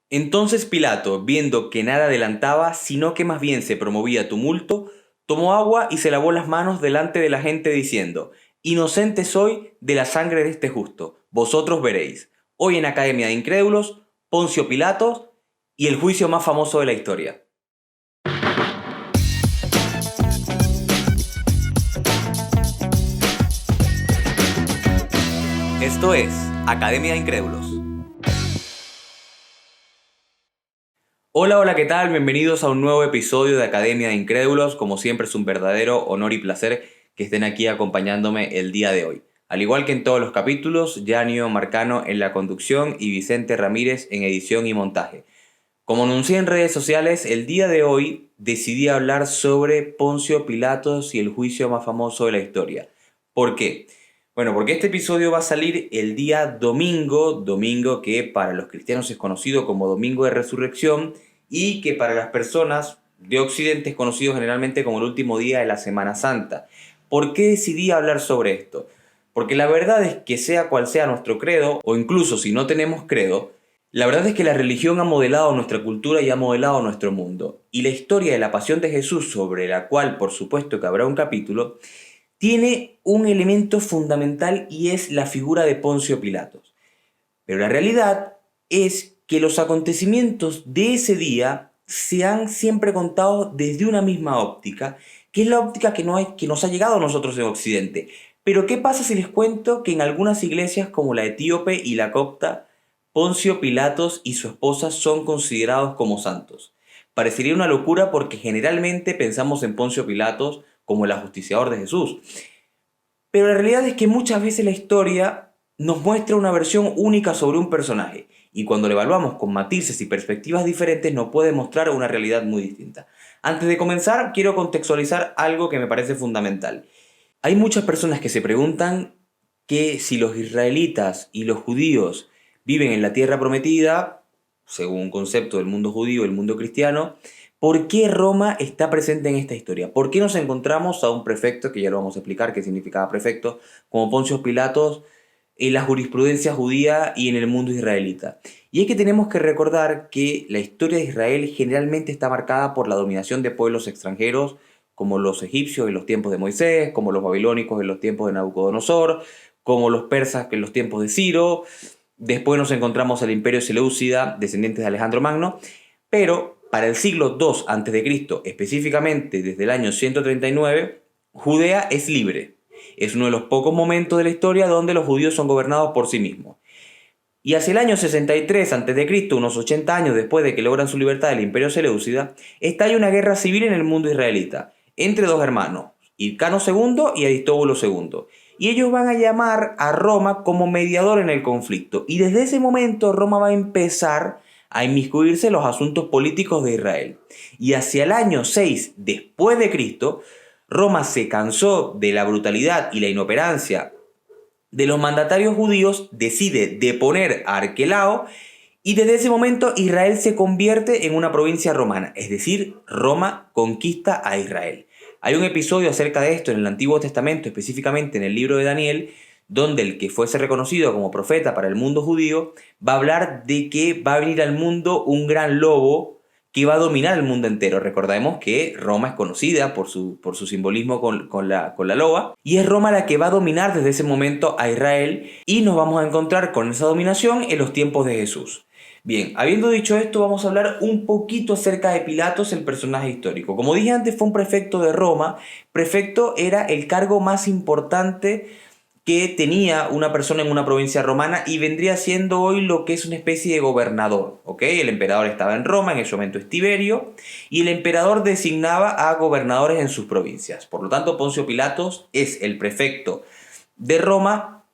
Entonces Pilato, viendo que nada adelantaba, sino que más bien se promovía tumulto, tomó agua y se lavó las manos delante de la gente diciendo: Inocente soy de la sangre de este justo, vosotros veréis. Hoy en Academia de Incrédulos, Poncio Pilatos y el juicio más famoso de la historia. Esto es Academia de Incrédulos. Hola, hola, ¿qué tal? Bienvenidos a un nuevo episodio de Academia de Incrédulos. Como siempre es un verdadero honor y placer que estén aquí acompañándome el día de hoy. Al igual que en todos los capítulos, Yanio Marcano en la conducción y Vicente Ramírez en edición y montaje. Como anuncié en redes sociales, el día de hoy decidí hablar sobre Poncio Pilatos y el juicio más famoso de la historia. ¿Por qué? Bueno, porque este episodio va a salir el día domingo que para los cristianos es conocido como Domingo de Resurrección y que para las personas de Occidente es conocido generalmente como el último día de la Semana Santa. ¿Por qué decidí hablar sobre esto? Porque la verdad es que sea cual sea nuestro credo, o incluso si no tenemos credo, la verdad es que la religión ha modelado nuestra cultura y ha modelado nuestro mundo. Y la historia de la pasión de Jesús, sobre la cual por supuesto que habrá un capítulo, tiene un elemento fundamental y es la figura de Poncio Pilatos. Pero la realidad es que los acontecimientos de ese día se han siempre contado desde una misma óptica, que es la óptica que nos ha llegado a nosotros en Occidente. Pero ¿qué pasa si les cuento que en algunas iglesias como la etíope y la copta, Poncio Pilatos y su esposa son considerados como santos? Parecería una locura porque generalmente pensamos en Poncio Pilatos como el ajusticiador de Jesús. Pero la realidad es que muchas veces la historia nos muestra una versión única sobre un personaje, y cuando lo evaluamos con matices y perspectivas diferentes nos puede mostrar una realidad muy distinta. Antes de comenzar, quiero contextualizar algo que me parece fundamental. Hay muchas personas que se preguntan que si los israelitas y los judíos viven en la tierra prometida, según un concepto del mundo judío y el mundo cristiano, ¿por qué Roma está presente en esta historia? ¿Por qué nos encontramos a un prefecto, que ya lo vamos a explicar qué significaba prefecto, como Poncio Pilatos en la jurisprudencia judía y en el mundo israelita? Y es que tenemos que recordar que la historia de Israel generalmente está marcada por la dominación de pueblos extranjeros, como los egipcios en los tiempos de Moisés, como los babilónicos en los tiempos de Nabucodonosor, como los persas en los tiempos de Ciro. Después nos encontramos el Imperio Seleucida, descendientes de Alejandro Magno, pero para el siglo II a.C., específicamente desde el año 139, Judea es libre. Es uno de los pocos momentos de la historia donde los judíos son gobernados por sí mismos. Y hacia el año 63 a.C., unos 80 años después de que logran su libertad del Imperio Seleucida, estalla una guerra civil en el mundo israelita, entre dos hermanos, Hircano II y Aristóbulo II. Y ellos van a llamar a Roma como mediador en el conflicto. Y desde ese momento Roma va a empezar a inmiscuirse en los asuntos políticos de Israel. Y hacia el año 6 después de Cristo, Roma se cansó de la brutalidad y la inoperancia de los mandatarios judíos, decide deponer a Arquelao y desde ese momento Israel se convierte en una provincia romana, es decir, Roma conquista a Israel. Hay un episodio acerca de esto en el Antiguo Testamento, específicamente en el libro de Daniel, donde el que fuese reconocido como profeta para el mundo judío va a hablar de que va a venir al mundo un gran lobo que va a dominar el mundo entero. Recordemos que Roma es conocida por su simbolismo con la loba, y es Roma la que va a dominar desde ese momento a Israel, y nos vamos a encontrar con esa dominación en los tiempos de Jesús. Bien, habiendo dicho esto, vamos a hablar un poquito acerca de Pilatos, el personaje histórico. Como dije antes, fue un prefecto de Roma. Prefecto era el cargo más importante que tenía una persona en una provincia romana y vendría siendo hoy lo que es una especie de gobernador, ¿ok? El emperador estaba en Roma, en ese momento es Tiberio, y el emperador designaba a gobernadores en sus provincias. Por lo tanto, Poncio Pilatos es el prefecto de Roma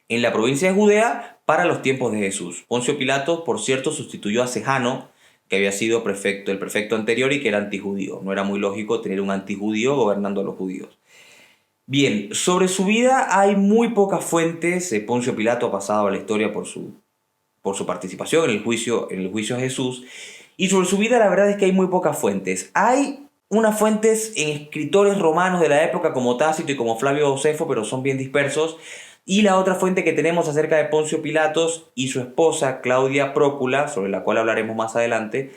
en la provincia de Judea para los tiempos de Jesús. Poncio Pilatos, por cierto, sustituyó a Sejano, que había sido el prefecto anterior y que era antijudío. No era muy lógico tener un antijudío gobernando a los judíos. Bien, sobre su vida hay muy pocas fuentes. Poncio Pilato ha pasado a la historia por su participación en el juicio a Jesús. Y sobre su vida la verdad es que hay muy pocas fuentes. Hay unas fuentes en escritores romanos de la época como Tácito y como Flavio Josefo, pero son bien dispersos. Y la otra fuente que tenemos acerca de Poncio Pilatos y su esposa Claudia Prócula, sobre la cual hablaremos más adelante,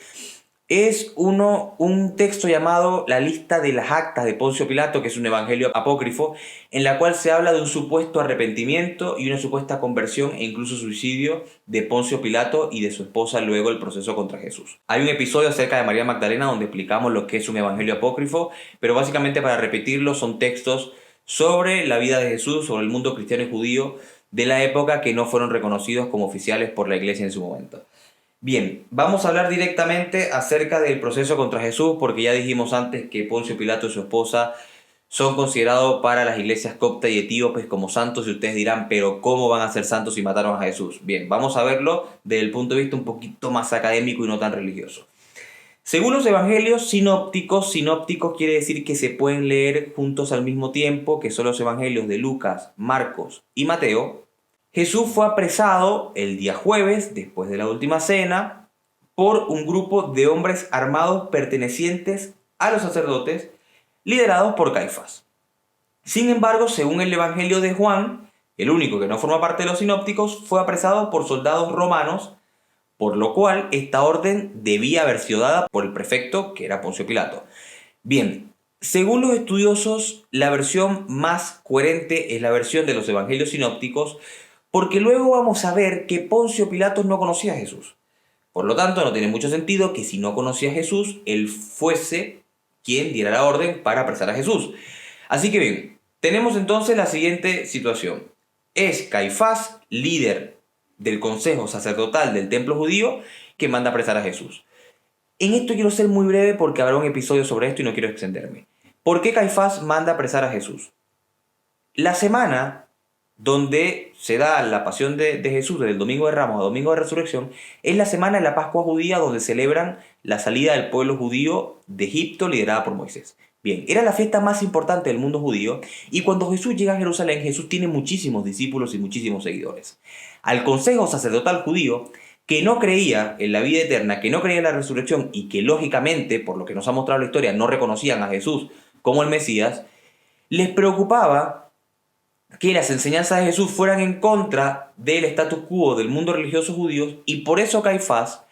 es un texto llamado La lista de las actas de Poncio Pilato, que es un evangelio apócrifo, en la cual se habla de un supuesto arrepentimiento y una supuesta conversión e incluso suicidio de Poncio Pilato y de su esposa luego el proceso contra Jesús. Hay un episodio acerca de María Magdalena donde explicamos lo que es un evangelio apócrifo, pero básicamente, para repetirlo, son textos sobre la vida de Jesús, sobre el mundo cristiano y judío de la época, que no fueron reconocidos como oficiales por la iglesia en su momento. Bien, vamos a hablar directamente acerca del proceso contra Jesús, porque ya dijimos antes que Poncio Pilato y su esposa son considerados para las iglesias copta y etíopes como santos, y ustedes dirán, pero ¿cómo van a ser santos si mataron a Jesús? Bien, vamos a verlo desde el punto de vista un poquito más académico y no tan religioso. Según los evangelios sinópticos quiere decir que se pueden leer juntos al mismo tiempo, que son los evangelios de Lucas, Marcos y Mateo. Jesús fue apresado el día jueves, después de la última cena, por un grupo de hombres armados pertenecientes a los sacerdotes, liderados por Caifás. Sin embargo, según el Evangelio de Juan, el único que no forma parte de los sinópticos, fue apresado por soldados romanos, por lo cual esta orden debía haber sido dada por el prefecto, que era Poncio Pilato. Bien, según los estudiosos, la versión más coherente es la versión de los evangelios sinópticos, porque luego vamos a ver que Poncio Pilatos no conocía a Jesús. Por lo tanto, no tiene mucho sentido que si no conocía a Jesús, él fuese quien diera la orden para apresar a Jesús. Así que bien, tenemos entonces la siguiente situación. Es Caifás, líder del consejo sacerdotal del templo judío, que manda apresar a Jesús. En esto quiero ser muy breve porque habrá un episodio sobre esto y no quiero extenderme. ¿Por qué Caifás manda apresar a Jesús? La semana donde se da la pasión de Jesús, desde el Domingo de Ramos a Domingo de Resurrección, es la semana de la Pascua judía, donde celebran la salida del pueblo judío de Egipto liderada por Moisés. Bien, era la fiesta más importante del mundo judío, y cuando Jesús llega a Jerusalén, Jesús tiene muchísimos discípulos y muchísimos seguidores. Al consejo sacerdotal judío, que no creía en la vida eterna, que no creía en la resurrección y que lógicamente, por lo que nos ha mostrado la historia, no reconocían a Jesús como el Mesías, les preocupaba que las enseñanzas de Jesús fueran en contra del status quo del mundo religioso judío, y por eso Caifás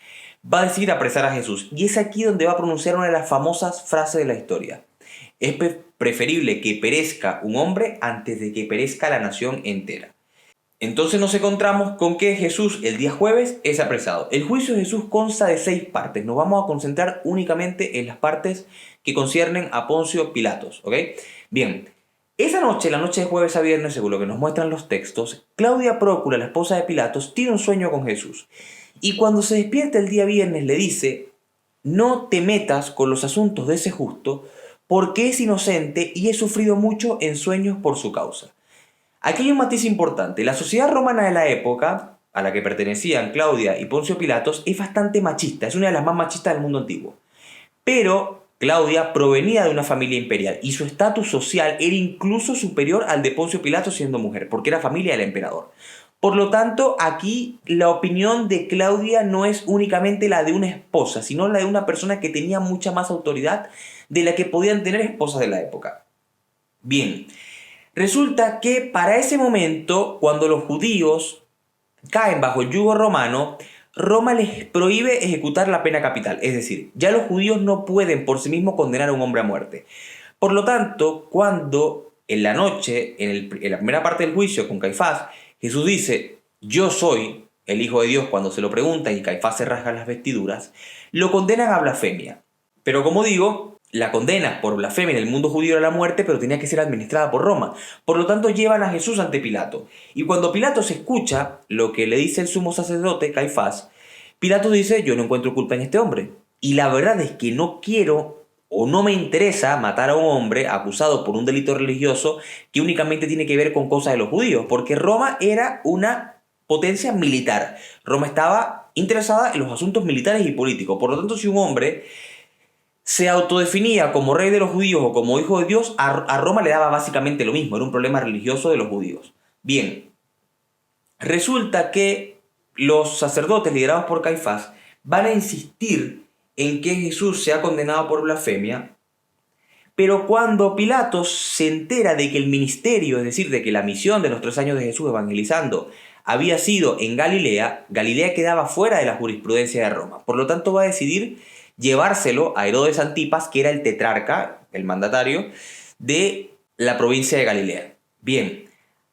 va a decidir apresar a Jesús. Y es aquí donde va a pronunciar una de las famosas frases de la historia. Es preferible que perezca un hombre antes de que perezca la nación entera. Entonces nos encontramos con que Jesús el día jueves es apresado. El juicio de Jesús consta de 6 partes. Nos vamos a concentrar únicamente en las partes que conciernen a Poncio Pilatos, ¿ok? Bien. Esa noche, la noche de jueves a viernes, según lo que nos muestran los textos, Claudia Prócula, la esposa de Pilatos, tiene un sueño con Jesús. Y cuando se despierta el día viernes le dice: no te metas con los asuntos de ese justo, porque es inocente y he sufrido mucho en sueños por su causa. Aquí hay un matiz importante. La sociedad romana de la época, a la que pertenecían Claudia y Poncio Pilatos, es bastante machista, es una de las más machistas del mundo antiguo. Pero Claudia provenía de una familia imperial y su estatus social era incluso superior al de Poncio Pilato siendo mujer, porque era familia del emperador. Por lo tanto, aquí la opinión de Claudia no es únicamente la de una esposa, sino la de una persona que tenía mucha más autoridad de la que podían tener esposas de la época. Bien, resulta que para ese momento, cuando los judíos caen bajo el yugo romano, Roma les prohíbe ejecutar la pena capital, es decir, ya los judíos no pueden por sí mismos condenar a un hombre a muerte. Por lo tanto, cuando en la noche, en la primera parte del juicio con Caifás, Jesús dice: yo soy el Hijo de Dios, cuando se lo preguntan y Caifás se rasga las vestiduras, lo condenan a blasfemia. Pero como digo, la condena por blasfemia en el mundo judío era la muerte, pero tenía que ser administrada por Roma. Por lo tanto, llevan a Jesús ante Pilato. Y cuando Pilato se escucha lo que le dice el sumo sacerdote, Caifás, Pilato dice: yo no encuentro culpa en este hombre. Y la verdad es que no quiero o no me interesa matar a un hombre acusado por un delito religioso que únicamente tiene que ver con cosas de los judíos, porque Roma era una potencia militar. Roma estaba interesada en los asuntos militares y políticos. Por lo tanto, si un hombre se autodefinía como rey de los judíos o como hijo de Dios, a Roma le daba básicamente lo mismo, era un problema religioso de los judíos. Bien, resulta que los sacerdotes liderados por Caifás van a insistir en que Jesús sea condenado por blasfemia, Pero cuando Pilatos se entera de que el ministerio, es decir, de que la misión de los 3 años de Jesús evangelizando había sido en Galilea, Galilea quedaba fuera de la jurisprudencia de Roma. Por lo tanto, va a decidir llevárselo a Herodes Antipas, que era el tetrarca, el mandatario, de la provincia de Galilea. Bien,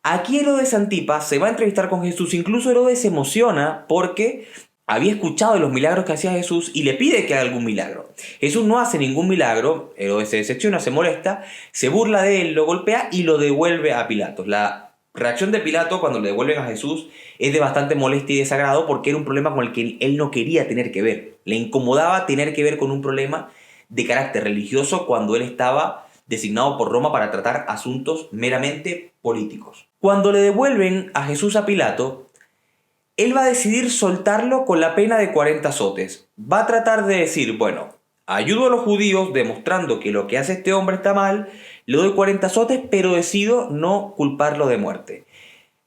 aquí Herodes Antipas se va a entrevistar con Jesús. Incluso Herodes se emociona porque había escuchado de los milagros que hacía Jesús y le pide que haga algún milagro. Jesús no hace ningún milagro, Herodes se decepciona, se molesta, se burla de él, lo golpea y lo devuelve a Pilatos. La reacción de Pilato cuando le devuelven a Jesús es de bastante molestia y desagrado porque era un problema con el que él no quería tener que ver. Le incomodaba tener que ver con un problema de carácter religioso cuando él estaba designado por Roma para tratar asuntos meramente políticos. Cuando le devuelven a Jesús a Pilato, él va a decidir soltarlo con la pena de 40 azotes. Va a tratar de decir, bueno, ayudo a los judíos demostrando que lo que hace este hombre está mal, le doy 40 azotes, pero decido no culparlo de muerte.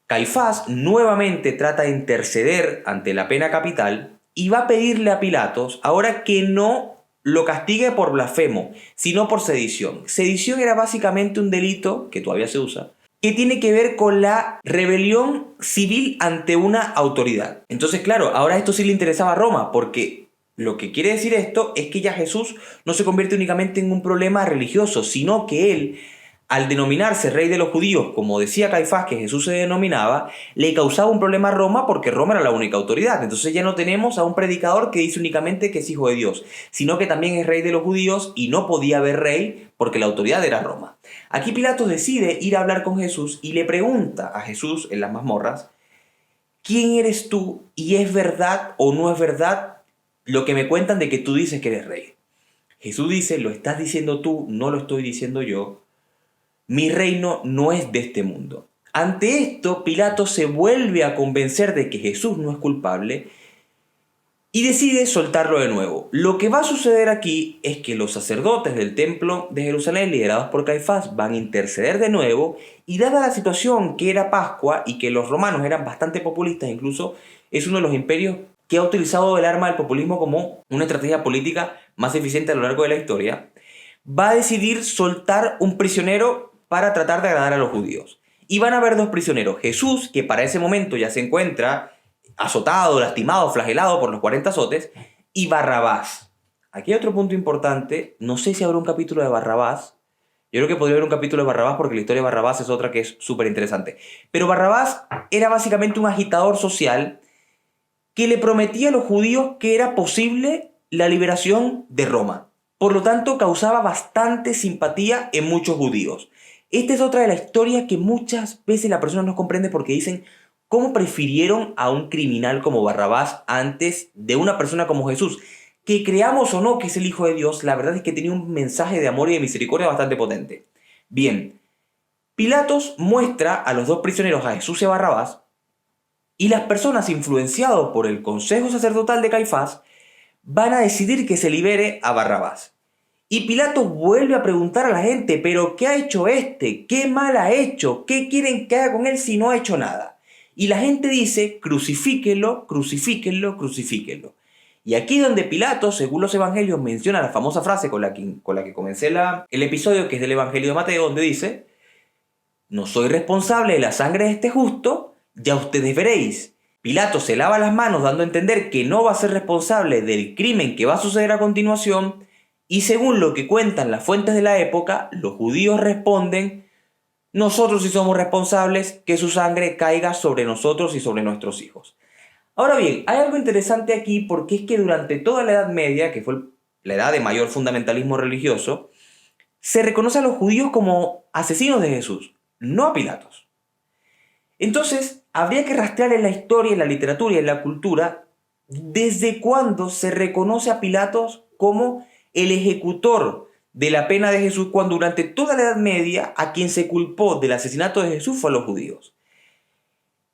Caifás nuevamente trata de interceder ante la pena capital y va a pedirle a Pilatos ahora que no lo castigue por blasfemo, sino por sedición. Sedición era básicamente un delito, que todavía se usa, que tiene que ver con la rebelión civil ante una autoridad. Entonces, claro, ahora esto sí le interesaba a Roma, porque lo que quiere decir esto es que ya Jesús no se convierte únicamente en un problema religioso, sino que él, al denominarse rey de los judíos, como decía Caifás que Jesús se denominaba, le causaba un problema a Roma porque Roma era la única autoridad. Entonces ya no tenemos a un predicador que dice únicamente que es hijo de Dios, sino que también es rey de los judíos y no podía haber rey porque la autoridad era Roma. Aquí Pilatos decide ir a hablar con Jesús y le pregunta a Jesús en las mazmorras, ¿quién eres tú y es verdad o no es verdad lo que me cuentan de que tú dices que eres rey? Jesús dice, lo estás diciendo tú, no lo estoy diciendo yo. Mi reino no es de este mundo. Ante esto, Pilato se vuelve a convencer de que Jesús no es culpable y decide soltarlo de nuevo. Lo que va a suceder aquí es que los sacerdotes del templo de Jerusalén, liderados por Caifás, van a interceder de nuevo y dada la situación que era Pascua y que los romanos eran bastante populistas, incluso es uno de los imperios que ha utilizado el arma del populismo como una estrategia política más eficiente a lo largo de la historia, va a decidir soltar un prisionero para tratar de agradar a los judíos. Y van a haber dos prisioneros, Jesús, que para ese momento ya se encuentra azotado, lastimado, flagelado por los 40 azotes, y Barrabás. Aquí hay otro punto importante, no sé si habrá un capítulo de Barrabás, yo creo que podría haber un capítulo de Barrabás porque la historia de Barrabás es otra que es súper interesante. Pero Barrabás era básicamente un agitador social que le prometía a los judíos que era posible la liberación de Roma. Por lo tanto, causaba bastante simpatía en muchos judíos. Esta es otra de las historias que muchas veces la persona no comprende porque dicen cómo prefirieron a un criminal como Barrabás antes de una persona como Jesús. Que creamos o no que es el Hijo de Dios, la verdad es que tenía un mensaje de amor y de misericordia bastante potente. Bien, Pilatos muestra a los dos prisioneros, a Jesús y a Barrabás, y las personas influenciadas por el consejo sacerdotal de Caifás van a decidir que se libere a Barrabás. Y Pilatos vuelve a preguntar a la gente, ¿pero qué ha hecho este? ¿Qué mal ha hecho? ¿Qué quieren que haga con él si no ha hecho nada? Y la gente dice, crucifíquenlo, crucifíquenlo, crucifíquenlo. Y aquí donde Pilatos, según los evangelios, menciona la famosa frase con la que comencé el episodio, que es del Evangelio de Mateo, donde dice, no soy responsable de la sangre de este justo, ya ustedes veréis. Pilatos se lava las manos dando a entender que no va a ser responsable del crimen que va a suceder a continuación, y según lo que cuentan las fuentes de la época, los judíos responden, nosotros sí somos responsables, que su sangre caiga sobre nosotros y sobre nuestros hijos. Ahora bien, hay algo interesante aquí porque es que durante toda la Edad Media, que fue la edad de mayor fundamentalismo religioso, se reconoce a los judíos como asesinos de Jesús, no a Pilatos. Entonces, habría que rastrear en la historia, en la literatura y en la cultura desde cuándo se reconoce a Pilatos como el ejecutor de la pena de Jesús, cuando durante toda la Edad Media a quien se culpó del asesinato de Jesús fue a los judíos.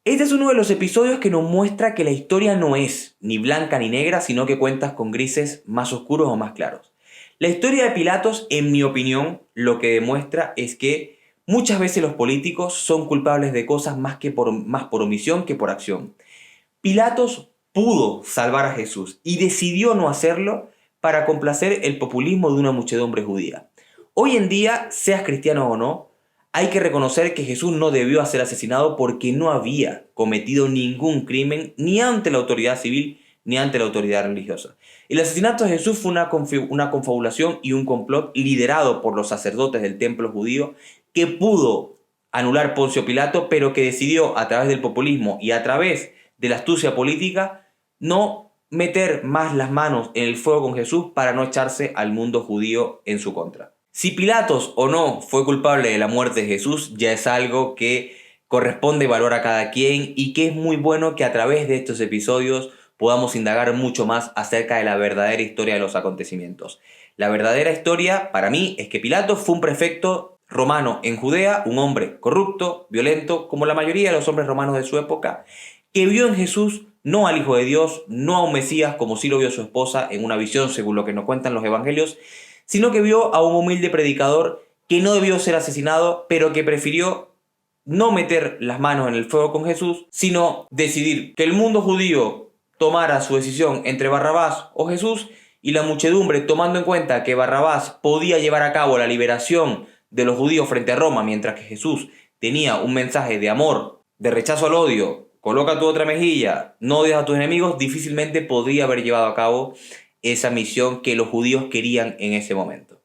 Este es uno de los episodios que nos muestra que la historia no es ni blanca ni negra, sino que cuenta con grises más oscuros o más claros. La historia de Pilatos, en mi opinión, lo que demuestra es que muchas veces los políticos son culpables de cosas más por omisión que por acción. Pilatos pudo salvar a Jesús y decidió no hacerlo para complacer el populismo de una muchedumbre judía. Hoy en día, seas cristiano o no, hay que reconocer que Jesús no debió ser asesinado porque no había cometido ningún crimen ni ante la autoridad civil ni ante la autoridad religiosa. El asesinato de Jesús fue una confabulación y un complot liderado por los sacerdotes del templo judío que pudo anular Poncio Pilato, pero que decidió a través del populismo y a través de la astucia política no meter más las manos en el fuego con Jesús para no echarse al mundo judío en su contra. Si Pilatos o no fue culpable de la muerte de Jesús ya es algo que corresponde y valora a cada quien, y que es muy bueno que a través de estos episodios podamos indagar mucho más acerca de la verdadera historia de los acontecimientos. La verdadera historia para mí es que Pilatos fue un prefecto romano en Judea, un hombre corrupto, violento, como la mayoría de los hombres romanos de su época, que vio en Jesús no al Hijo de Dios, no a un Mesías como sí lo vio su esposa en una visión según lo que nos cuentan los evangelios, sino que vio a un humilde predicador que no debió ser asesinado, pero que prefirió no meter las manos en el fuego con Jesús, sino decidir que el mundo judío tomara su decisión entre Barrabás o Jesús, y la muchedumbre, tomando en cuenta que Barrabás podía llevar a cabo la liberación de los judíos frente a Roma, mientras que Jesús tenía un mensaje de amor, de rechazo al odio, coloca tu otra mejilla, no odies a tus enemigos, difícilmente podría haber llevado a cabo esa misión que los judíos querían en ese momento.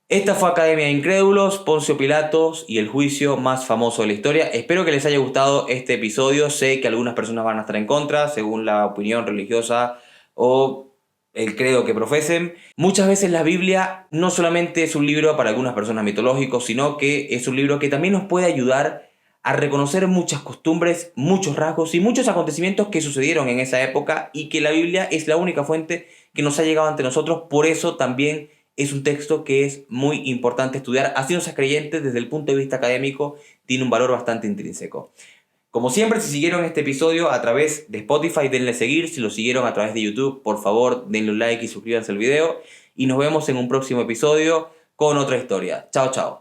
Esta fue Academia de Incrédulos, Poncio Pilatos y el juicio más famoso de la historia. Espero que les haya gustado este episodio. Sé que algunas personas van a estar en contra, según la opinión religiosa o el credo que profesen. Muchas veces la Biblia no solamente es un libro para algunas personas mitológico, sino que es un libro que también nos puede ayudar a reconocer muchas costumbres, muchos rasgos y muchos acontecimientos que sucedieron en esa época, y que la Biblia es la única fuente que nos ha llegado ante nosotros. Por eso también es un texto que es muy importante estudiar. Así no seas creyente, desde el punto de vista académico tiene un valor bastante intrínseco. Como siempre, si siguieron este episodio a través de Spotify, denle seguir. Si lo siguieron a través de YouTube, por favor, denle un like y suscríbanse al video. Y nos vemos en un próximo episodio con otra historia. Chao, chao.